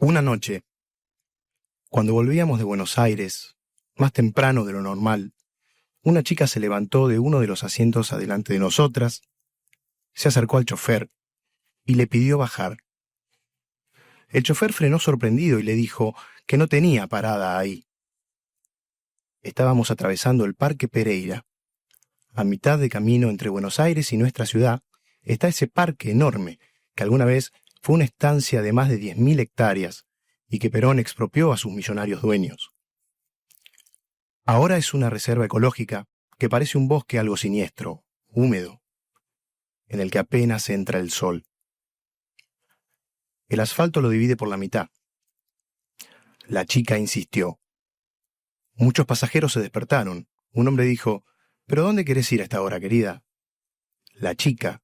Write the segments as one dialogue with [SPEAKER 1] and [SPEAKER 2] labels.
[SPEAKER 1] Una noche, cuando volvíamos de Buenos Aires, más temprano de lo normal, una chica se levantó de uno de los asientos adelante de nosotras, se acercó al chofer y le pidió bajar. El chofer frenó sorprendido y le dijo que no tenía parada ahí. Estábamos atravesando el Parque Pereira. A mitad de camino entre Buenos Aires y nuestra ciudad está ese parque enorme que alguna vez fue una estancia de más de 10.000 hectáreas y que Perón expropió a sus millonarios dueños. Ahora es una reserva ecológica que parece un bosque algo siniestro, húmedo, en el que apenas entra el sol. El asfalto lo divide por la mitad. La chica insistió. Muchos pasajeros se despertaron. Un hombre dijo: «¿Pero dónde querés ir a esta hora, querida?». La chica,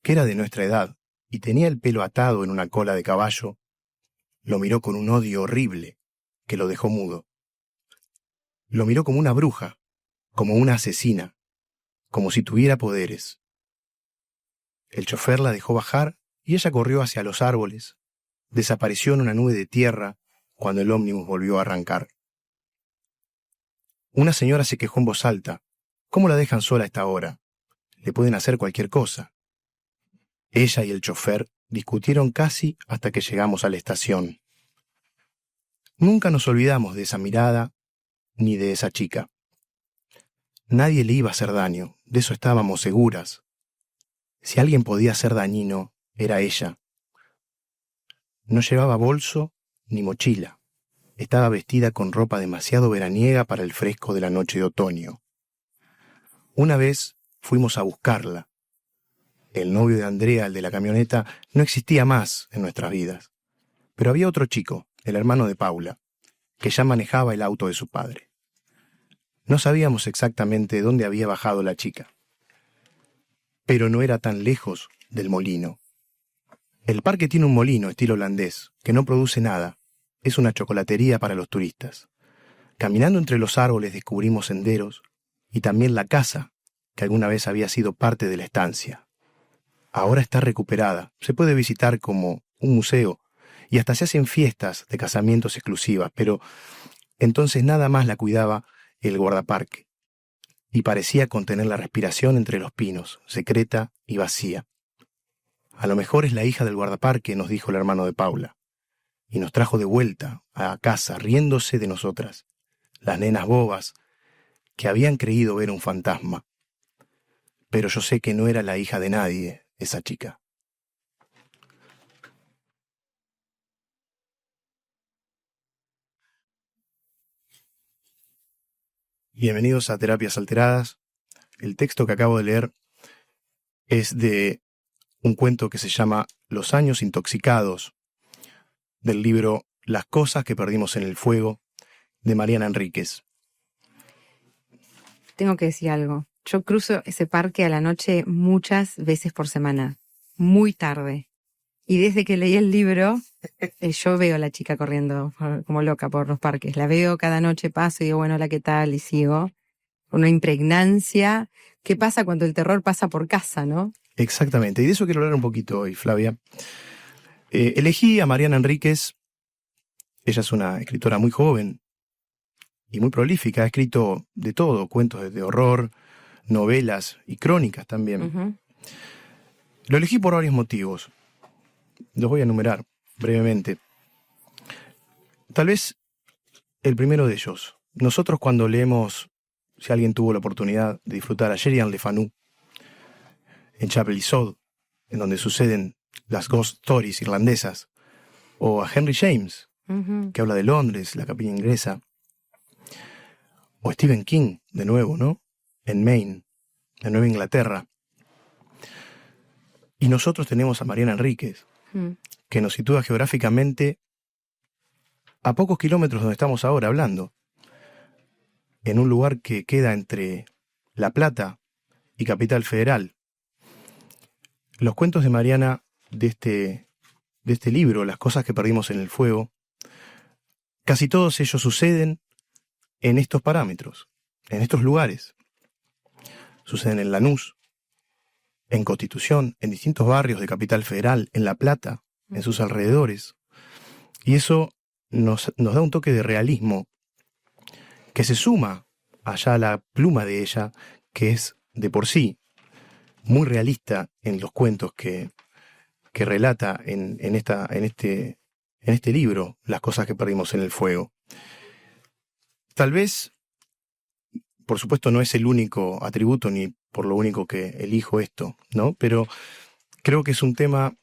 [SPEAKER 1] que era de nuestra edad y tenía el pelo atado en una cola de caballo, lo miró con un odio horrible que lo dejó mudo. Lo miró como una bruja, como una asesina, como si tuviera poderes. El chofer la dejó bajar y ella corrió hacia los árboles. Desapareció en una nube de tierra cuando el ómnibus volvió a arrancar. Una señora se quejó en voz alta. ¿Cómo la dejan sola a esta hora? Le pueden hacer cualquier cosa. Ella y el chofer discutieron casi hasta que llegamos a la estación. Nunca nos olvidamos de esa mirada ni de esa chica. Nadie le iba a hacer daño, de eso estábamos seguras. Si alguien podía ser dañino, era ella. No llevaba bolso ni mochila. Estaba vestida con ropa demasiado veraniega para el fresco de la noche de otoño. Una vez fuimos a buscarla. El novio de Andrea, el de la camioneta, no existía más en nuestras vidas. Pero había otro chico, el hermano de Paula, que ya manejaba el auto de su padre. No sabíamos exactamente dónde había bajado la chica, pero no era tan lejos del molino. El parque tiene un molino estilo holandés, que no produce nada. Es una chocolatería para los turistas. Caminando entre los árboles descubrimos senderos y también la casa, que alguna vez había sido parte de la estancia. Ahora está recuperada, se puede visitar como un museo y hasta se hacen fiestas de casamientos exclusivas, pero entonces nada más la cuidaba el guardaparque y parecía contener la respiración entre los pinos, secreta y vacía. A lo mejor es la hija del guardaparque, nos dijo el hermano de Paula, y nos trajo de vuelta a casa riéndose de nosotras, las nenas bobas que habían creído ver un fantasma. Pero yo sé que no era la hija de nadie, esa chica. Bienvenidos a Terapias Alteradas. El texto que acabo de leer es de un cuento que se llama Los años intoxicados, del libro Las cosas que perdimos en el fuego, de Mariana Enríquez.
[SPEAKER 2] Tengo que decir algo. Yo cruzo ese parque a la noche muchas veces por semana, muy tarde. Y desde que leí el libro, yo veo a la chica corriendo como loca por los parques. La veo cada noche, paso y digo, bueno, hola, ¿qué tal? Y sigo. Una impregnancia. ¿Qué pasa cuando el terror pasa por casa, no?
[SPEAKER 1] Exactamente, y de eso quiero hablar un poquito hoy, Flavia. Elegí a Mariana Enríquez. Ella es una escritora muy joven y muy prolífica. Ha escrito de todo, cuentos de horror, novelas y crónicas también.
[SPEAKER 2] Uh-huh.
[SPEAKER 1] Lo elegí por varios motivos. Los voy a enumerar brevemente. Tal vez el primero de ellos. Nosotros cuando leemos, si alguien tuvo la oportunidad de disfrutar a Gerian Le Fanu en Chapel-Isod, en donde suceden las ghost stories irlandesas, o a Henry James,
[SPEAKER 2] Uh-huh.
[SPEAKER 1] que habla de Londres, la capilla inglesa, o Stephen King, de nuevo, ¿no? En Maine, en Nueva Inglaterra. Y nosotros tenemos a Mariana Enríquez, que nos sitúa geográficamente a pocos kilómetros donde estamos ahora hablando, en un lugar que queda entre La Plata y Capital Federal. Los cuentos de Mariana de este libro, Las cosas que perdimos en el fuego, casi todos ellos suceden en estos parámetros, en estos lugares. Suceden en Lanús, en Constitución, en distintos barrios de Capital Federal, en La Plata, en sus alrededores. Y eso nos da un toque de realismo que se suma allá a la pluma de ella, que es de por sí muy realista en los cuentos que relata en este libro, Las cosas que perdimos en el fuego. Tal vez, por supuesto, no es el único atributo ni por lo único que elijo esto, ¿no? Pero creo que es un tema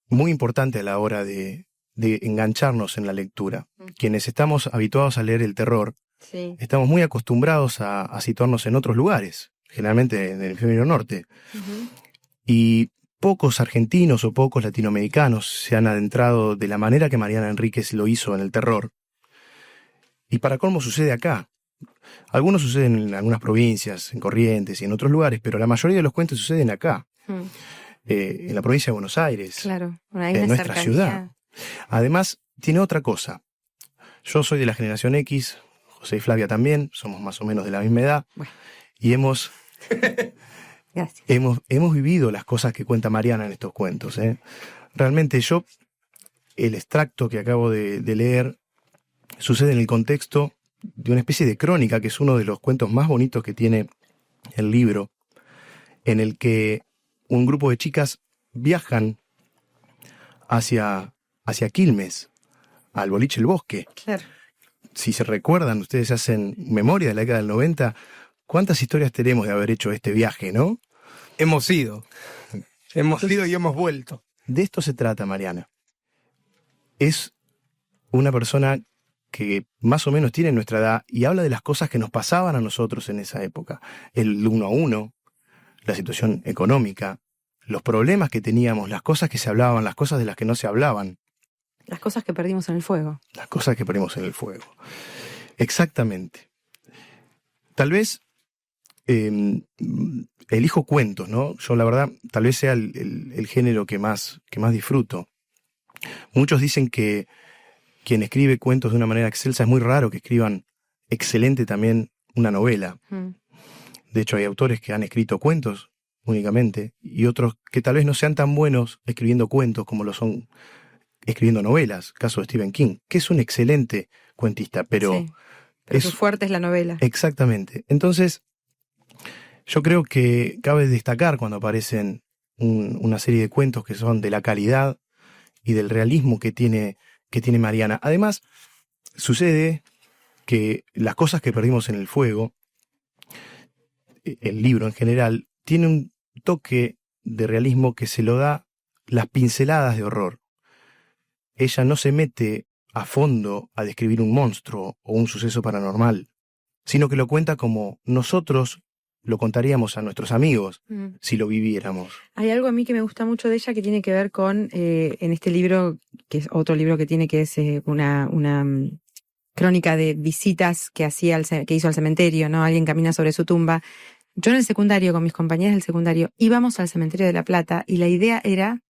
[SPEAKER 1] muy importante a la hora de engancharnos en la lectura. Quienes estamos habituados a leer el terror,
[SPEAKER 2] Sí.
[SPEAKER 1] estamos muy acostumbrados a situarnos en otros lugares, generalmente en el hemisferio norte.
[SPEAKER 2] Ujú.
[SPEAKER 1] Y pocos argentinos o pocos latinoamericanos se han adentrado de la manera que Mariana Enríquez lo hizo en el terror. Y para colmo sucede acá. Algunos suceden en algunas provincias, en Corrientes y en otros lugares, pero la mayoría de los cuentos suceden acá, en la provincia de Buenos Aires,
[SPEAKER 2] Claro, hay
[SPEAKER 1] en
[SPEAKER 2] una
[SPEAKER 1] nuestra
[SPEAKER 2] cercanía.
[SPEAKER 1] ciudad. Además, tiene otra cosa. Yo soy de la generación X, José y Flavia también, somos más o menos de la misma edad,
[SPEAKER 2] Bueno.
[SPEAKER 1] y hemos
[SPEAKER 2] Gracias.
[SPEAKER 1] vivido las cosas que cuenta Mariana en estos cuentos. Realmente el extracto que acabo de leer, sucede en el contexto de una especie de crónica, que es uno de los cuentos más bonitos que tiene el libro, en el que un grupo de chicas viajan hacia Quilmes, al boliche El Bosque.
[SPEAKER 2] Claro.
[SPEAKER 1] Si se recuerdan, ustedes hacen memoria de la década del 90, ¿cuántas historias tenemos de haber hecho este viaje, no?
[SPEAKER 3] Hemos ido y hemos vuelto.
[SPEAKER 1] De esto se trata Mariana. Es una persona que más o menos tiene nuestra edad y habla de las cosas que nos pasaban a nosotros en esa época. El 1 a 1, la situación económica, los problemas que teníamos, las cosas que se hablaban, las cosas de las que no se hablaban.
[SPEAKER 2] Las cosas que perdimos en el fuego.
[SPEAKER 1] Las cosas que perdimos en el fuego. Exactamente. Tal vez elijo cuentos, ¿no? Yo la verdad, tal vez sea el género que más disfruto. Muchos dicen que quien escribe cuentos de una manera excelsa es muy raro que escriban excelente también una novela. De hecho, hay autores que han escrito cuentos únicamente y otros que tal vez no sean tan buenos escribiendo cuentos como lo son escribiendo novelas. Caso de Stephen King, que es un excelente cuentista, pero...
[SPEAKER 2] Sí, pero su fuerte es la novela.
[SPEAKER 1] Exactamente. Entonces, yo creo que cabe destacar cuando aparecen una serie de cuentos que son de la calidad y del realismo que tiene Mariana. Además, sucede que Las cosas que perdimos en el fuego, el libro en general, tiene un toque de realismo que se lo da las pinceladas de horror. Ella no se mete a fondo a describir un monstruo o un suceso paranormal, sino que lo cuenta como nosotros lo contaríamos a nuestros amigos si lo viviéramos.
[SPEAKER 2] Hay algo a mí que me gusta mucho de ella que tiene que ver con, en este libro, que es otro libro que tiene, que es una crónica de visitas que hizo al cementerio, ¿no? Alguien camina sobre su tumba. Yo en el secundario, con mis compañeras del secundario, íbamos al cementerio de La Plata y la idea era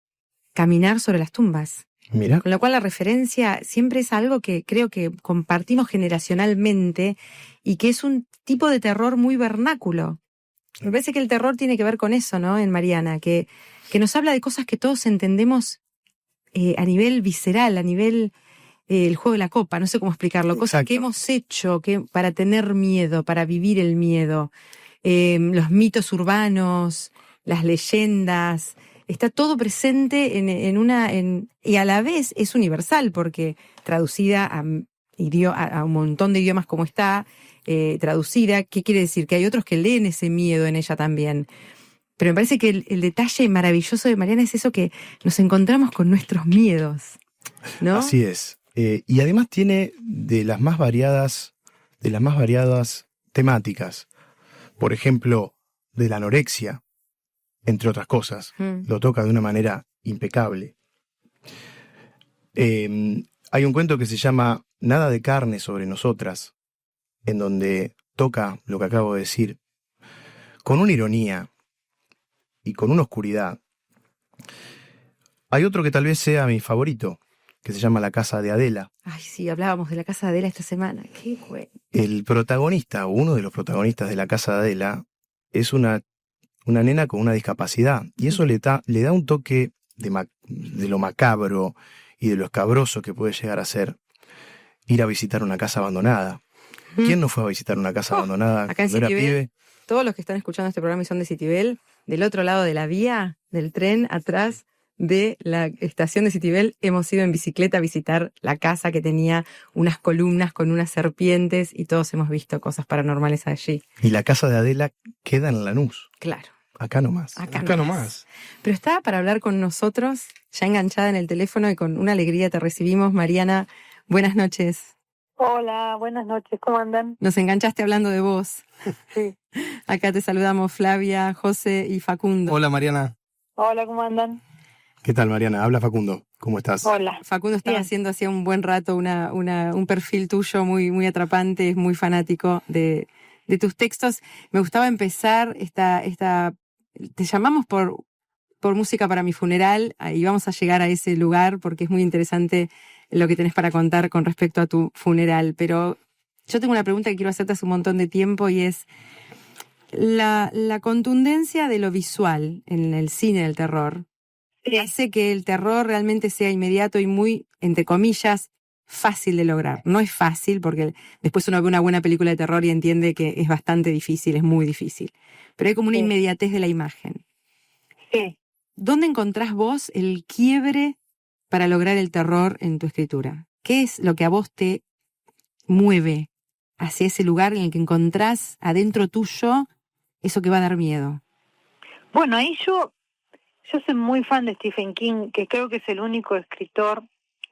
[SPEAKER 2] caminar sobre las tumbas.
[SPEAKER 1] Mira.
[SPEAKER 2] Con lo cual la referencia siempre es algo que creo que compartimos generacionalmente y que es un tipo de terror muy vernáculo. Me parece que el terror tiene que ver con eso, ¿no? En Mariana, que nos habla de cosas que todos entendemos a nivel visceral, a nivel el juego de la copa, no sé cómo explicarlo, cosas
[SPEAKER 1] Exacto.
[SPEAKER 2] que hemos hecho para tener miedo, para vivir el miedo, los mitos urbanos, las leyendas, está todo presente y a la vez es universal porque traducida a un montón de idiomas como está, traducida, ¿qué quiere decir? Que hay otros que leen ese miedo en ella también. Pero me parece que el detalle maravilloso de Mariana es eso, que nos encontramos con nuestros miedos, ¿no?
[SPEAKER 1] Así es. Y además tiene de las más variadas temáticas. Por ejemplo, de la anorexia, entre otras cosas. Lo toca de una manera impecable. Hay un cuento que se llama Nada de carne sobre nosotras, en donde toca lo que acabo de decir, con una ironía y con una oscuridad. Hay otro que tal vez sea mi favorito, que se llama La casa de Adela.
[SPEAKER 2] Ay, sí, hablábamos de La casa de Adela esta semana. Qué bueno.
[SPEAKER 1] El protagonista, o uno de los protagonistas de La casa de Adela, es una nena con una discapacidad. Y eso le da un toque de lo macabro y de lo escabroso que puede llegar a ser ir a visitar una casa abandonada. ¿Quién no fue a visitar una casa abandonada
[SPEAKER 2] Acá en
[SPEAKER 1] cuando era
[SPEAKER 2] Citibel,
[SPEAKER 1] pibe?
[SPEAKER 2] todos los que están escuchando este programa y son de Citibel, del otro lado de la vía, del tren, atrás de la estación de Citibel, hemos ido en bicicleta a visitar la casa que tenía unas columnas con unas serpientes y todos hemos visto cosas paranormales allí.
[SPEAKER 1] Y la casa de Adela queda en Lanús,
[SPEAKER 2] Claro,
[SPEAKER 1] acá nomás.
[SPEAKER 2] acá
[SPEAKER 3] nomás.
[SPEAKER 2] nomás. Pero está para hablar con nosotros, ya enganchada en el teléfono y con una alegría te recibimos. Mariana, buenas noches.
[SPEAKER 4] Hola, buenas noches, ¿cómo andan?
[SPEAKER 2] Nos enganchaste hablando de vos.
[SPEAKER 4] Sí.
[SPEAKER 2] Acá te saludamos Flavia, José y Facundo.
[SPEAKER 3] Hola, Mariana.
[SPEAKER 4] Hola, ¿cómo andan?
[SPEAKER 1] ¿Qué tal, Mariana? Habla Facundo. ¿Cómo estás?
[SPEAKER 4] Hola.
[SPEAKER 2] Facundo estaba
[SPEAKER 4] Bien.
[SPEAKER 2] haciendo hacía un buen rato un perfil tuyo muy atrapante, es muy fanático de tus textos. Me gustaba empezar te llamamos por Música para mi funeral, y vamos a llegar a ese lugar porque es muy interesante lo que tenés para contar con respecto a tu funeral. Pero yo tengo una pregunta que quiero hacerte hace un montón de tiempo y es la contundencia de lo visual en el cine del terror.
[SPEAKER 4] Sí.
[SPEAKER 2] Hace que el terror realmente sea inmediato y muy, entre comillas, fácil de lograr. No es fácil porque después uno ve una buena película de terror y entiende que es bastante difícil, es muy difícil. Pero hay como una
[SPEAKER 4] Sí.
[SPEAKER 2] inmediatez de la imagen.
[SPEAKER 4] Sí.
[SPEAKER 2] ¿Dónde encontrás vos el quiebre para lograr el terror en tu escritura? ¿Qué es lo que a vos te mueve hacia ese lugar en el que encontrás adentro tuyo eso que va a dar miedo?
[SPEAKER 4] Bueno, ahí yo soy muy fan de Stephen King, que creo que es el único escritor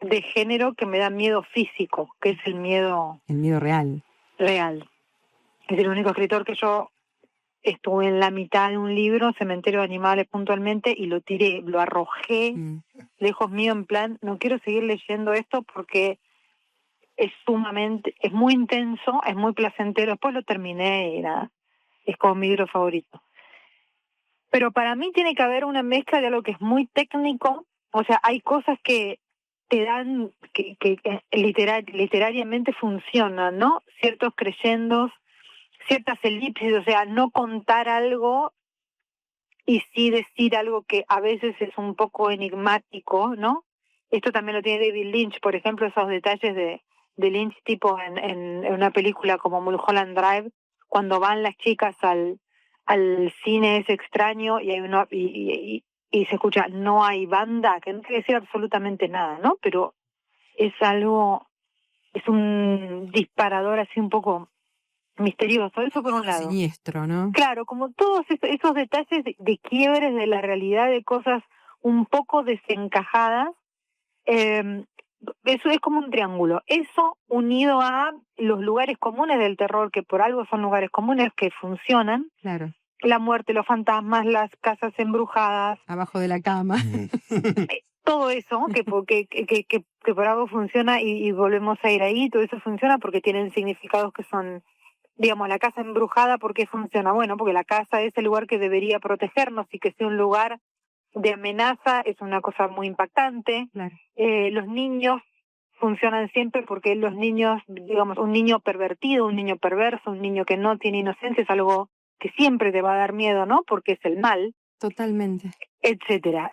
[SPEAKER 4] de género que me da miedo físico, que es el miedo
[SPEAKER 2] El miedo real.
[SPEAKER 4] real. Es el único escritor que yo estuve en la mitad de un libro, Cementerio de Animales puntualmente, y lo tiré, lo arrojé lejos mío en plan, no quiero seguir leyendo esto porque es muy intenso, es muy placentero. Después lo terminé y nada, es como mi libro favorito. Pero para mí tiene que haber una mezcla de algo que es muy técnico, o sea, hay cosas que te dan, que literariamente funcionan, ¿no? Ciertos crescendos, ciertas elipsis, o sea, no contar algo y sí decir algo que a veces es un poco enigmático, ¿no? Esto también lo tiene David Lynch, por ejemplo, esos detalles de Lynch, tipo en una película como Mulholland Drive, cuando van las chicas al cine ese extraño y hay y se escucha no hay banda, que no quiere decir absolutamente nada, ¿no? Pero es un disparador así un poco misterioso, eso por un lado.
[SPEAKER 2] Siniestro, ¿no?
[SPEAKER 4] Claro, como todos esos detalles de quiebres de la realidad, de cosas un poco desencajadas, eso es como un triángulo. Eso unido a los lugares comunes del terror, que por algo son lugares comunes que funcionan,
[SPEAKER 2] Claro.
[SPEAKER 4] la muerte, los fantasmas, las casas embrujadas,
[SPEAKER 2] Abajo de la cama.
[SPEAKER 4] todo eso que por algo funciona y volvemos a ir ahí, todo eso funciona porque tienen significados que son, digamos, la casa embrujada. ¿Por qué funciona? Bueno, porque la casa es el lugar que debería protegernos y que sea un lugar de amenaza es una cosa muy impactante.
[SPEAKER 2] Claro.
[SPEAKER 4] Los niños funcionan siempre porque los niños, digamos, un niño pervertido, un niño perverso, un niño que no tiene inocencia es algo que siempre te va a dar miedo, ¿no? Porque es el mal,
[SPEAKER 2] Totalmente.
[SPEAKER 4] etcétera.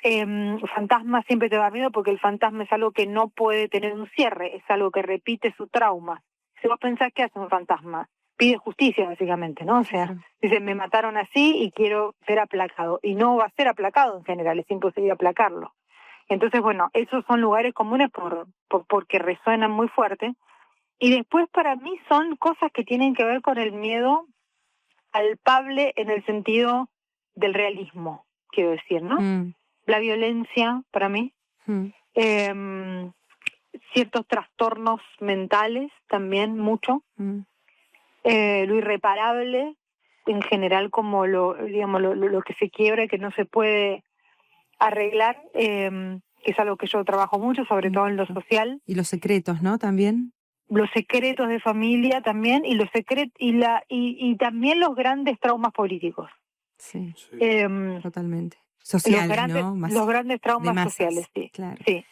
[SPEAKER 4] Fantasma siempre te va a dar miedo porque el fantasma es algo que no puede tener un cierre, es algo que repite su trauma. Si vos pensás, ¿qué hace un fantasma? Pide justicia, básicamente, ¿no? O sea,
[SPEAKER 2] Claro.
[SPEAKER 4] dice, me mataron así y quiero ser aplacado. Y no va a ser aplacado en general, es imposible aplacarlo. Entonces, bueno, esos son lugares comunes porque resuenan muy fuerte. Y después para mí son cosas que tienen que ver con el miedo palpable en el sentido del realismo, quiero decir, ¿no? La violencia, para mí, ciertos trastornos mentales también, mucho, lo irreparable, en general, como lo que se quiebra y que no se puede arreglar, que es algo que yo trabajo mucho, sobre todo en lo social.
[SPEAKER 2] Y los secretos, ¿no? También.
[SPEAKER 4] Los secretos de familia también, y y también los grandes traumas políticos.
[SPEAKER 2] Sí,
[SPEAKER 4] Totalmente.
[SPEAKER 2] Sociales,
[SPEAKER 4] Los grandes traumas
[SPEAKER 2] masas,
[SPEAKER 4] sociales, sí.
[SPEAKER 2] Claro.
[SPEAKER 4] Sí.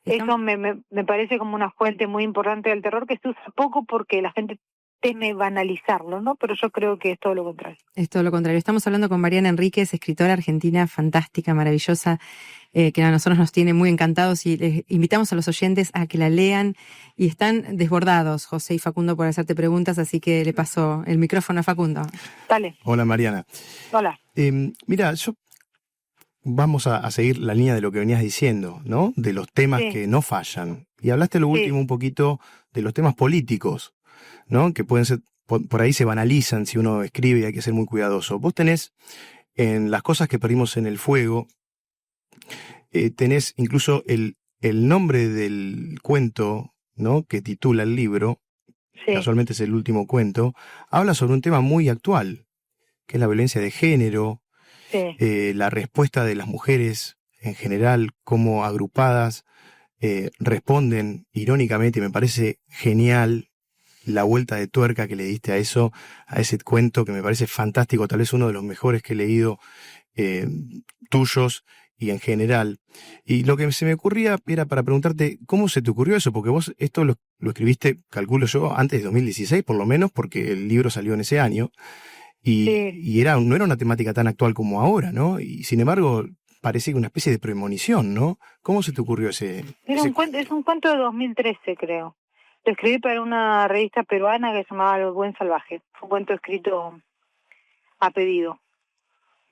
[SPEAKER 4] Eso me parece como una fuente muy importante del terror que se usa poco porque la gente teme banalizarlo, ¿no? Pero yo creo que es todo lo contrario.
[SPEAKER 2] Es todo lo contrario. Estamos hablando con Mariana Enríquez, escritora argentina fantástica, maravillosa, que a nosotros nos tiene muy encantados y les invitamos a los oyentes a que la lean y están desbordados, José y Facundo, por hacerte preguntas, así que le paso el micrófono a Facundo.
[SPEAKER 4] Dale.
[SPEAKER 1] Hola, Mariana.
[SPEAKER 4] Hola.
[SPEAKER 1] Mira, vamos a seguir la línea de lo que venías diciendo, ¿no? De los temas que no fallan. Y hablaste lo último un poquito de los temas políticos, ¿no? Que pueden ser, por ahí se banalizan si uno escribe y hay que ser muy cuidadoso. Vos tenés en Las cosas que perdimos en el fuego, tenés incluso el nombre del cuento, ¿no? Que titula el libro, casualmente es el último cuento, habla sobre un tema muy actual, que es la violencia de género, la respuesta de las mujeres en general, cómo agrupadas responden irónicamente, y me parece genial la vuelta de tuerca que le diste a eso, a ese cuento que me parece fantástico, tal vez uno de los mejores que he leído tuyos y en general. Y lo que se me ocurría era para preguntarte, ¿cómo se te ocurrió eso? Porque vos esto lo escribiste, calculo yo, antes de 2016 por lo menos, porque el libro salió en ese año, y no era una temática tan actual como ahora, ¿no? Y sin embargo, parece una especie de premonición, ¿no? ¿Cómo se te ocurrió ese...?
[SPEAKER 4] Es un cuento de 2013, creo. Lo escribí para una revista peruana que se llamaba El Buen Salvaje. Fue un cuento escrito a pedido.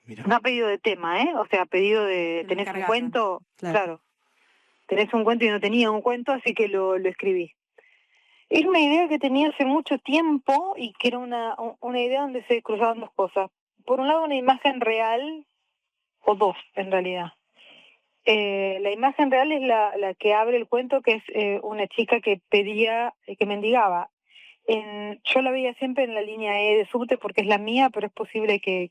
[SPEAKER 4] Mirá. No a pedido de tema, ¿eh? O sea, a pedido de... ¿Tenés un cuento? Claro. Tenés un cuento y no tenía un cuento, así que lo escribí. Era una idea que tenía hace mucho tiempo y que era una idea donde se cruzaban dos cosas. Por un lado, una imagen real, o dos en realidad. La imagen real es la que abre el cuento, que es una chica que pedía, que mendigaba. Yo la veía siempre en la línea E de subte porque es la mía, pero es posible que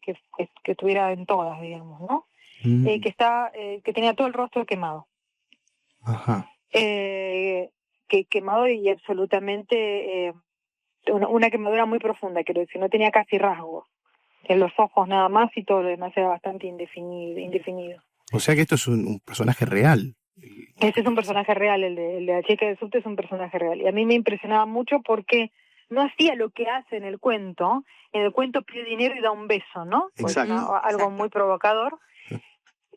[SPEAKER 4] estuviera en todas, digamos, ¿no? Que tenía todo el rostro quemado.
[SPEAKER 1] Ajá.
[SPEAKER 4] Que quemado y absolutamente una quemadura muy profunda, quiero decir, no tenía casi rasgos, en los ojos nada más y todo lo demás era bastante indefinido.
[SPEAKER 1] O sea que esto es un personaje real.
[SPEAKER 4] Este es un personaje real, el de la chica de subte es un personaje real. Y a mí me impresionaba mucho porque no hacía lo que hace en el cuento. En el cuento pide dinero y da un beso, ¿no?
[SPEAKER 1] Exacto.
[SPEAKER 4] Pues, algo muy provocador.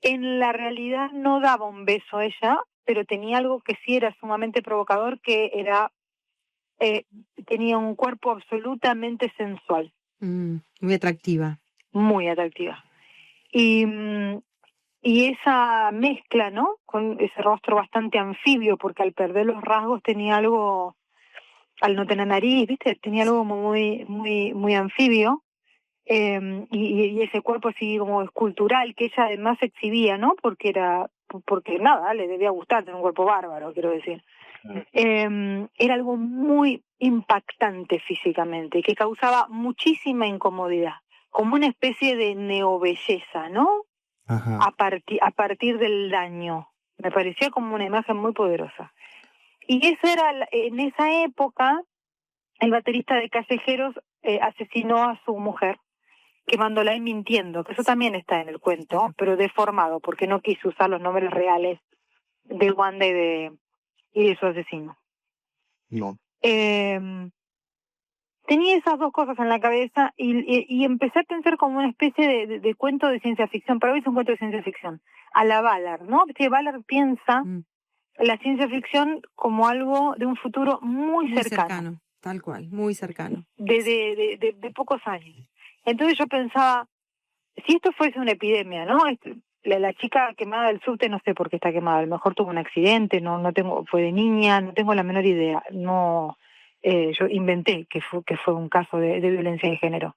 [SPEAKER 4] En la realidad no daba un beso ella, pero tenía algo que sí era sumamente provocador, que era tenía un cuerpo absolutamente sensual.
[SPEAKER 2] Muy atractiva.
[SPEAKER 4] Muy atractiva. Y esa mezcla, ¿no? Con ese rostro bastante anfibio, porque al perder los rasgos tenía algo, al no tener nariz, ¿viste? Tenía algo muy, muy, muy anfibio. Y ese cuerpo así como escultural que ella además exhibía, ¿no? Porque nada, le debía gustar tener un cuerpo bárbaro, quiero decir. Era algo muy impactante físicamente y que causaba muchísima incomodidad, como una especie de neobelleza, ¿no?
[SPEAKER 1] Ajá.
[SPEAKER 4] A partir del daño. Me parecía como una imagen muy poderosa. Y eso era, en esa época, el baterista de Callejeros asesinó a su mujer, quemándola y mintiendo, que eso también está en el cuento, pero deformado, porque no quiso usar los nombres reales de Wanda y de su asesino.
[SPEAKER 1] No.
[SPEAKER 4] Tenía esas dos cosas en la cabeza y empecé a pensar como una especie de cuento de ciencia ficción. Para mí es un cuento de ciencia ficción. A la Ballard, ¿no? Porque Ballard piensa la ciencia ficción como algo de un futuro muy cercano.
[SPEAKER 2] Tal cual, muy cercano.
[SPEAKER 4] De pocos años. Entonces yo pensaba, si esto fuese una epidemia, ¿no? La chica quemada del subte, no sé por qué está quemada, a lo mejor tuvo un accidente, fue de niña, no tengo la menor idea. No, yo inventé que fue un caso de violencia de género,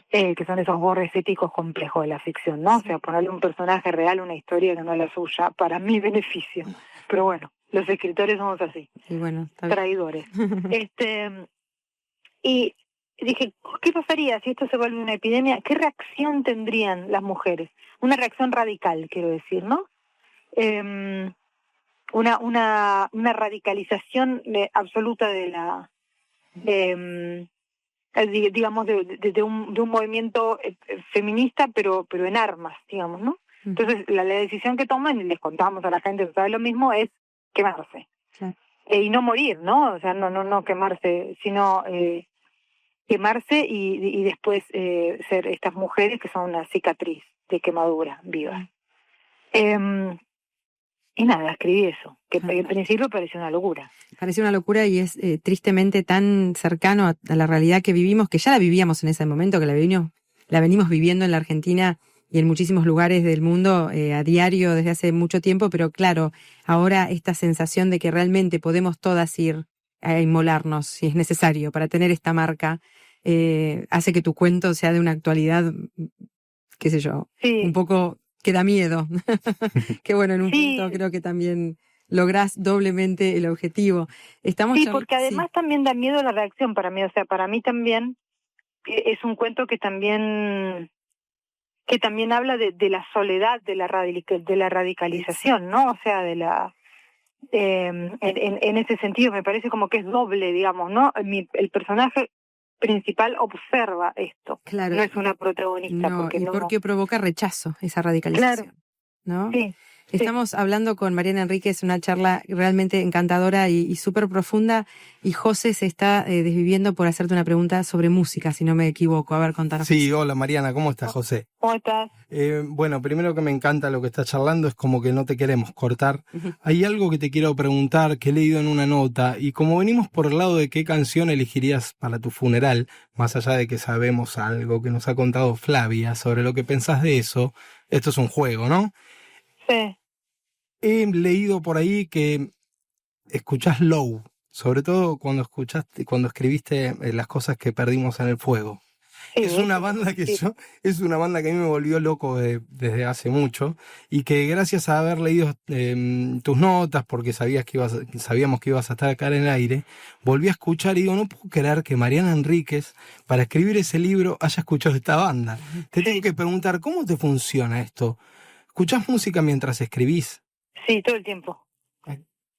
[SPEAKER 4] que son esos bordes éticos complejos de la ficción, ¿no? O sea, ponerle un personaje real una historia que no es la suya, para mi beneficio. Pero bueno, los escritores somos así,
[SPEAKER 2] bueno,
[SPEAKER 4] traidores. Y dije, ¿qué pasaría si esto se vuelve una epidemia? ¿Qué reacción tendrían las mujeres? Una reacción radical, quiero decir, ¿no? Una radicalización absoluta de la, digamos, de un movimiento feminista, pero en armas, digamos, ¿no? Entonces, la decisión que toman, y les contamos a la gente que sabe lo mismo, es quemarse.
[SPEAKER 2] Sí.
[SPEAKER 4] Y no morir, ¿no? O sea, no quemarse, sino quemarse y después ser estas mujeres que son una cicatriz de quemadura viva. Y nada, escribí eso, que en principio pareció una locura.
[SPEAKER 2] Parece una locura y es tristemente tan cercano a la realidad que vivimos, que ya la vivíamos en ese momento, que la venimos viviendo en la Argentina y en muchísimos lugares del mundo a diario desde hace mucho tiempo, pero claro, ahora esta sensación de que realmente podemos todas ir a inmolarnos si es necesario para tener esta marca, hace que tu cuento sea de una actualidad, qué sé yo,
[SPEAKER 4] Sí.
[SPEAKER 2] un poco que da miedo. Que bueno, en un
[SPEAKER 4] Sí.
[SPEAKER 2] punto creo que también lográs doblemente el objetivo.
[SPEAKER 4] Sí, porque además también da miedo la reacción para mí, o sea, para mí también es un cuento que también habla de la soledad, de la radicalización, ¿no? O sea, en ese sentido me parece como que es doble, digamos, ¿no? El personaje principal observa esto,
[SPEAKER 2] claro,
[SPEAKER 4] no es una protagonista.
[SPEAKER 2] No, porque provoca rechazo esa radicalización,
[SPEAKER 4] claro,
[SPEAKER 2] ¿no?
[SPEAKER 4] Sí.
[SPEAKER 2] Estamos hablando con Mariana Enríquez, una charla realmente encantadora y súper profunda, y José se está desviviendo por hacerte una pregunta sobre música, si no me equivoco. A ver, contanos.
[SPEAKER 3] Sí, hola Mariana, ¿cómo estás, José?
[SPEAKER 4] ¿Cómo estás?
[SPEAKER 3] Bueno, primero que me encanta lo que estás charlando, es como que no te queremos cortar. Hay algo que te quiero preguntar, que he leído en una nota, y como venimos por el lado de qué canción elegirías para tu funeral, más allá de que sabemos algo que nos ha contado Flavia sobre lo que pensás de eso, esto es un juego, ¿no?
[SPEAKER 4] Sí.
[SPEAKER 3] He leído por ahí que escuchás Low, sobre todo cuando escribiste las cosas que perdimos en el fuego.
[SPEAKER 4] Sí,
[SPEAKER 3] es una banda que es una banda que a mí me volvió loco desde hace mucho, y que gracias a haber leído tus notas, porque sabíamos que ibas a estar acá en el aire, volví a escuchar y digo, no puedo creer que Mariana Enríquez, para escribir ese libro, haya escuchado esta banda. Te tengo que preguntar, ¿cómo te funciona esto? ¿Escuchás música mientras escribís?
[SPEAKER 4] Sí, todo el tiempo.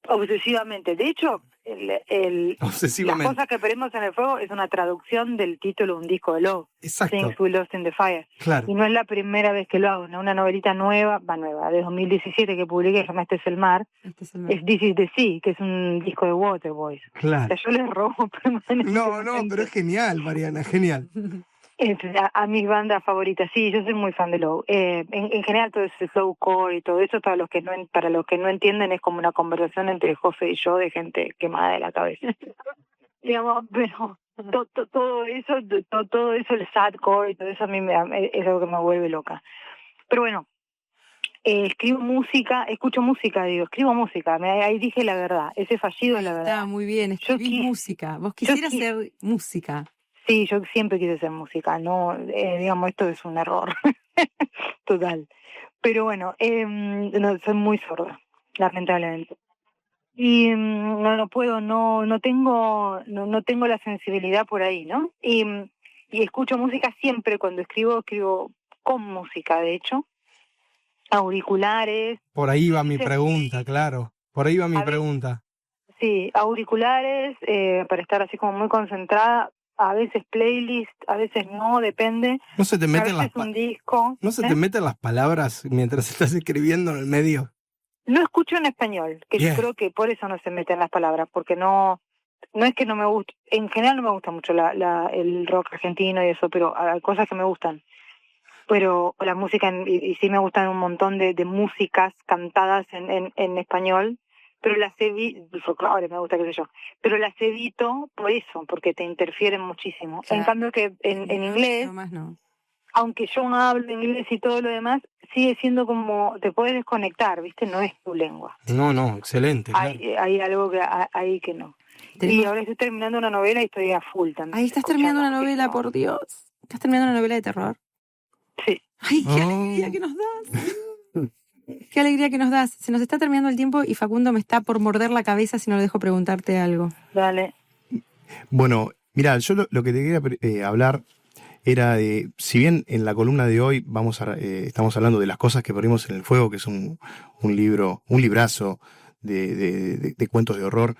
[SPEAKER 4] Obsesivamente. De hecho, las cosas que perdimos en el fuego es una traducción del título de un disco de Love.
[SPEAKER 3] Exacto.
[SPEAKER 4] Things We Lost in the Fire.
[SPEAKER 3] Claro.
[SPEAKER 4] Y no es la primera vez que lo hago, ¿no? Una novelita nueva, de 2017 que publiqué, que se llama Este es el mar. Es This is the Sea, que es un disco de Waterboys.
[SPEAKER 3] Claro.
[SPEAKER 4] O sea, yo les robo permanentemente.
[SPEAKER 3] No, pero es genial, Mariana, genial.
[SPEAKER 4] A mis bandas favoritas, sí, yo soy muy fan de Low. En general todo ese slowcore y todo eso, para los que no entienden, es como una conversación entre José y yo de gente quemada de la cabeza. Digamos, pero todo eso, el sadcore y todo eso a mí es algo que me vuelve loca. Pero bueno, escribo música, escucho música, escribo música, ahí dije la verdad, ese fallido es la verdad.
[SPEAKER 2] Está muy bien, escribís música, vos quisieras hacer música.
[SPEAKER 4] Sí, yo siempre quise hacer música, no, digamos, esto es un error, total. Pero bueno, no, soy muy sorda, lamentablemente. Y no puedo, no tengo la sensibilidad por ahí, ¿no? Y escucho música siempre, cuando escribo con música, de hecho, auriculares.
[SPEAKER 3] Por ahí va mi pregunta, claro, por ahí va mi pregunta.
[SPEAKER 4] Sí, auriculares, para estar así como muy concentrada. A veces playlist, a veces no, depende.
[SPEAKER 3] ¿No se te meten
[SPEAKER 4] un disco?
[SPEAKER 3] ¿No se te meten las palabras mientras estás escribiendo en el medio?
[SPEAKER 4] No escucho en español, que yo creo que por eso no se meten las palabras, porque no es que no me guste. En general no me gusta mucho el rock argentino y eso, pero hay cosas que me gustan. Pero la música, y sí me gustan un montón de músicas cantadas en español. Pero las evito, folclore me gusta, qué sé yo, pero las evito por eso, porque te interfieren muchísimo. Claro. En cambio que en inglés,
[SPEAKER 2] no.
[SPEAKER 4] Aunque yo no hablo inglés y todo lo demás, sigue siendo como, te puedes desconectar, ¿viste? No es tu lengua.
[SPEAKER 3] No, excelente.
[SPEAKER 4] Hay algo ahí que no. Y ahora estoy terminando una novela y estoy a full también.
[SPEAKER 2] Ahí estás terminando una novela, por Dios. ¿Estás terminando una novela de terror?
[SPEAKER 4] Sí.
[SPEAKER 2] ¡Ay, qué alegría que nos das! Qué alegría que nos das. Se nos está terminando el tiempo y Facundo me está por morder la cabeza si no le dejo preguntarte algo.
[SPEAKER 4] Dale.
[SPEAKER 1] Bueno, mira, yo lo que te quería hablar era de, si bien en la columna de hoy estamos hablando de las cosas que perdimos en el fuego, que es un librazo de cuentos de horror.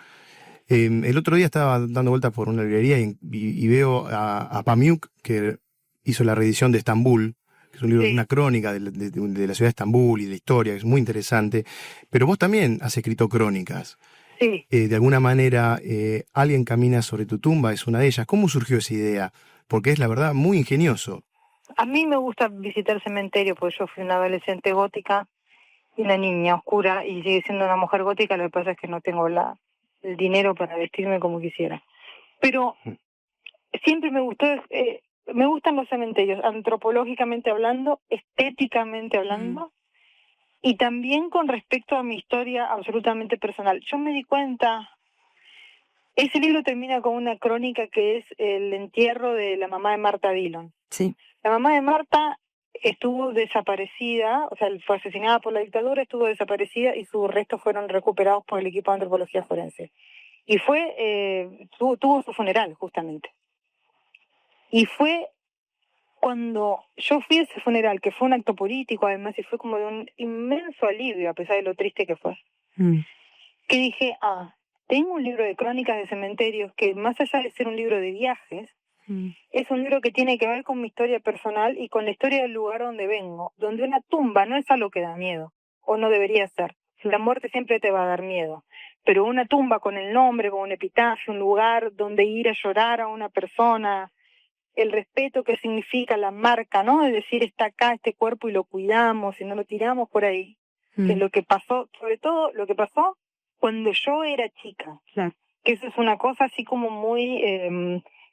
[SPEAKER 1] El otro día estaba dando vueltas por una librería y veo a Pamiuk, que hizo la reedición de Estambul, que es un libro, una crónica de la ciudad de Estambul y de la historia, que es muy interesante. Pero vos también has escrito crónicas.
[SPEAKER 4] Sí.
[SPEAKER 1] De alguna manera, Alguien camina sobre tu tumba es una de ellas. ¿Cómo surgió esa idea? Porque es, la verdad, muy ingenioso.
[SPEAKER 4] A mí me gusta visitar cementerios, porque yo fui una adolescente gótica una niña oscura y sigue siendo una mujer gótica. Lo que pasa es que no tengo el dinero para vestirme como quisiera. Pero siempre me gustó, me gustan los cementerios, antropológicamente hablando, estéticamente hablando, y también con respecto a mi historia absolutamente personal. Yo me di cuenta, ese libro termina con una crónica que es el entierro de la mamá de Marta Dillon.
[SPEAKER 2] Sí.
[SPEAKER 4] La mamá de Marta estuvo desaparecida, o sea, fue asesinada por la dictadura, estuvo desaparecida y sus restos fueron recuperados por el equipo de antropología forense. Y tuvo su funeral, justamente. Y fue cuando yo fui a ese funeral, que fue un acto político además, y fue como de un inmenso alivio, a pesar de lo triste que fue, que dije, tengo un libro de crónicas de cementerios que, más allá de ser un libro de viajes, es un libro que tiene que ver con mi historia personal y con la historia del lugar donde vengo, donde una tumba no es algo que da miedo, o no debería ser. La muerte siempre te va a dar miedo, pero una tumba con el nombre, con un epitafio, un lugar donde ir a llorar a una persona, el respeto que significa la marca, ¿no? Es decir, está acá este cuerpo y lo cuidamos y no lo tiramos por ahí. Que es lo que pasó, sobre todo lo que pasó cuando yo era chica.
[SPEAKER 2] Claro.
[SPEAKER 4] Que eso es una cosa así como muy...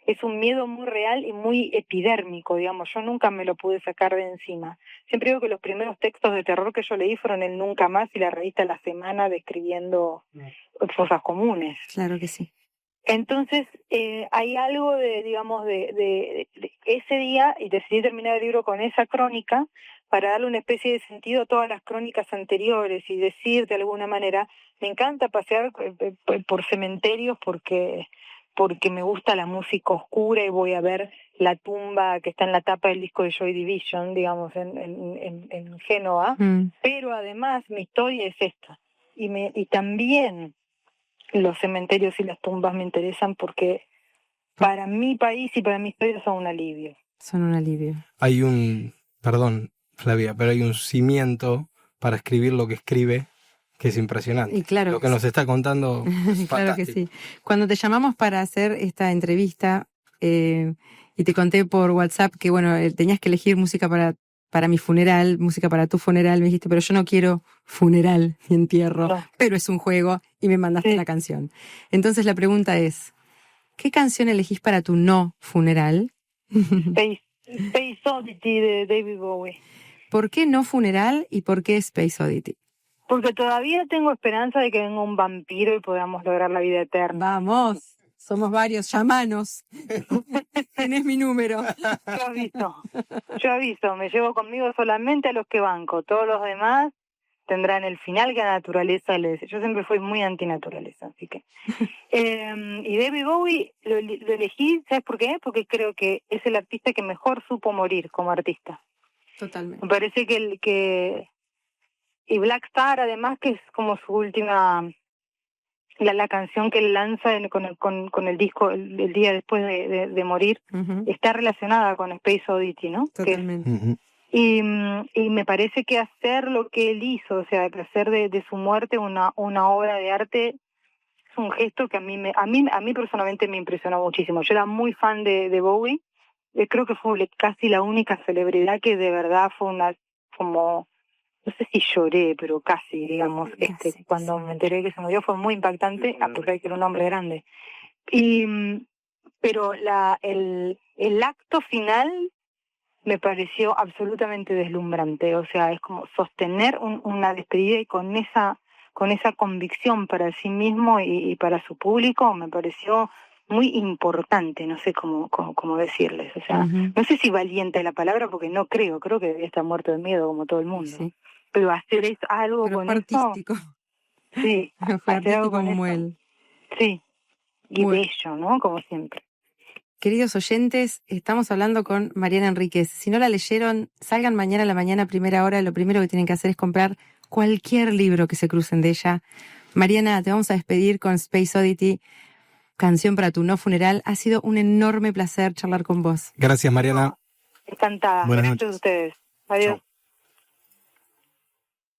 [SPEAKER 4] es un miedo muy real y muy epidérmico, digamos. Yo nunca me lo pude sacar de encima. Siempre digo que los primeros textos de terror que yo leí fueron el Nunca Más y la revista La Semana describiendo fosas comunes.
[SPEAKER 2] Claro que sí.
[SPEAKER 4] Entonces, hay algo de ese día, y decidí terminar el libro con esa crónica para darle una especie de sentido a todas las crónicas anteriores y decir de alguna manera, me encanta pasear por cementerios porque me gusta la música oscura y voy a ver la tumba que está en la tapa del disco de Joy Division, digamos, en Génova, pero además mi historia es esta. Y también los cementerios y las tumbas me interesan porque para mi país y para mi historia son un alivio.
[SPEAKER 2] Son un alivio.
[SPEAKER 3] Hay perdón Flavia, pero hay un cimiento para escribir lo que escribe que es impresionante.
[SPEAKER 2] Y claro,
[SPEAKER 3] lo que nos está contando es
[SPEAKER 2] claro que
[SPEAKER 3] fantástico.
[SPEAKER 2] sí. Cuando te llamamos para hacer esta entrevista y te conté por WhatsApp que bueno, tenías que elegir música para mi funeral, música para tu funeral, me dijiste, pero yo no quiero funeral ni entierro,
[SPEAKER 4] No.
[SPEAKER 2] pero es un juego, y me mandaste la canción. Entonces la pregunta es, ¿qué canción elegís para tu no funeral?
[SPEAKER 4] Space Oddity de David Bowie.
[SPEAKER 2] ¿Por qué no funeral y por qué Space Oddity?
[SPEAKER 4] Porque todavía tengo esperanza de que venga un vampiro y podamos lograr la vida eterna.
[SPEAKER 2] Vamos, somos varios, llamanos. Tenés mi número.
[SPEAKER 4] Yo aviso, me llevo conmigo solamente a los que banco. Todos los demás tendrán el final que la naturaleza les... Yo siempre fui muy antinaturaleza, así que... y David Bowie lo elegí, ¿sabes por qué? Porque creo que es el artista que mejor supo morir como artista.
[SPEAKER 2] Totalmente.
[SPEAKER 4] Me parece que y Black Star, además, que es como su última... La canción que él lanza con el disco el día después de morir, está relacionada con Space Oddity, ¿no?
[SPEAKER 2] Totalmente.
[SPEAKER 4] Y me parece que hacer lo que él hizo, o sea, que hacer de su muerte una obra de arte, es un gesto que a mí personalmente me impresionó muchísimo. Yo era muy fan de Bowie, creo que fue casi la única celebridad que de verdad fue como... No sé si lloré, pero casi, digamos, cuando me enteré que se murió fue muy impactante, porque era un hombre grande. Pero el acto final me pareció absolutamente deslumbrante, o sea, es como sostener una despedida y con esa convicción para sí mismo y para su público, me pareció muy importante, no sé cómo decirles, o sea, no sé si valiente es la palabra, porque no creo que debía estar muerto de miedo como todo el mundo. Sí. Pero hacer algo
[SPEAKER 2] pero
[SPEAKER 4] con
[SPEAKER 2] fue
[SPEAKER 4] eso...
[SPEAKER 2] artístico.
[SPEAKER 4] Sí,
[SPEAKER 2] fue artístico como él.
[SPEAKER 4] Sí, y bello, ¿no? Como siempre.
[SPEAKER 2] Queridos oyentes, estamos hablando con Mariana Enríquez. Si no la leyeron, salgan mañana a la mañana, primera hora. Lo primero que tienen que hacer es comprar cualquier libro que se crucen de ella. Mariana, te vamos a despedir con Space Oddity, canción para tu no funeral. Ha sido un enorme placer charlar con vos.
[SPEAKER 3] Gracias, Mariana.
[SPEAKER 4] Encantada.
[SPEAKER 1] Buenas
[SPEAKER 4] Gracias
[SPEAKER 1] noches.
[SPEAKER 4] a ustedes. Adiós.
[SPEAKER 1] Chau.